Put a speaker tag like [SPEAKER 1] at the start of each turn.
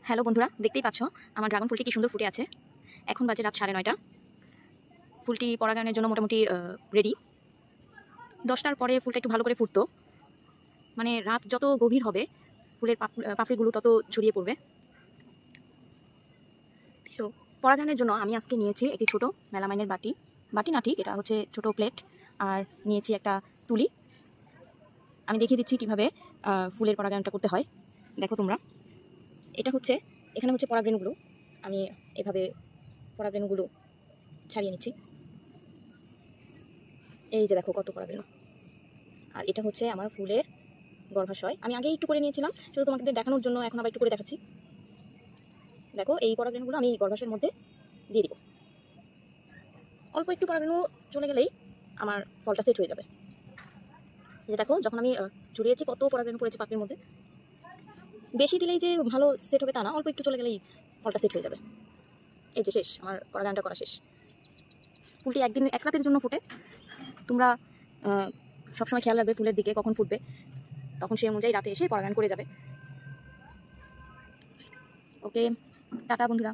[SPEAKER 1] Hello বন্ধুরা, দেখতেই পাচ্ছ আমার ড্রাগন ফুলটি কি সুন্দর ফুটে আছে। এখন বাজে রাত 9:30। ফুলটি পরাগায়নের জন্য মোটামুটি রেডি। 10টার পরে ফুলটা একটু ভালো করে ফুটতো, মানে রাত যত গভীর হবে ফুলের পাপড়িগুলো তত ছড়িয়ে পড়বে। তো পরাগায়নের জন্য আমি আজকে নিয়েছি একটি ছোট মেলামাইনের বাটি না, ঠিক এটা হচ্ছে ছোট প্লেট, আর নিয়েছি একটা তুলি। আমি দেখিয়ে দিচ্ছি কিভাবে ফুলের পরাগায়নটা করতে হয়। দেখো তোমরা, এটা হচ্ছে এখানে হচ্ছে পরাগরেণুগুলো। আমি এভাবে পরাগরেণুগুলো ছাড়িয়ে নিচ্ছি। এই যে দেখো কত পরাগরেণু। আর এটা হচ্ছে আমার ফুলের গর্ভাশয়। আমি আগে একটু করে নিয়েছিলাম, শুধু তোমাদের দেখানোর জন্য এখন আবার একটু করে দেখাচ্ছি। দেখো এই পরাগরেণুগুলো আমি গর্ভাশয়ের মধ্যে দিয়ে দিব। অল্প একটু পরাগরেণু চলে গেলেই আমার ফলটা সেট হয়ে যাবে। যে দেখো যখন আমি ছড়িয়েছি কত পরাগরেণু পড়েছে পাপড়ির মধ্যে। বেশি দিলেই যে ভালো সেট হবে তা না, অল্প একটু চলে গেলেই ফলটা সেট হয়ে যাবে। এই যে শেষ, আমার পরাগায়নটা করা শেষ। ফুলটি এক রাতের জন্য ফুটে। তোমরা সবসময় খেয়াল রাখবে ফুলের দিকে কখন ফুটবে, তখন সেই অনুযায়ী রাতে এসে পরাগায়ন করে যাবে। ওকে, টাটা বন্ধুরা।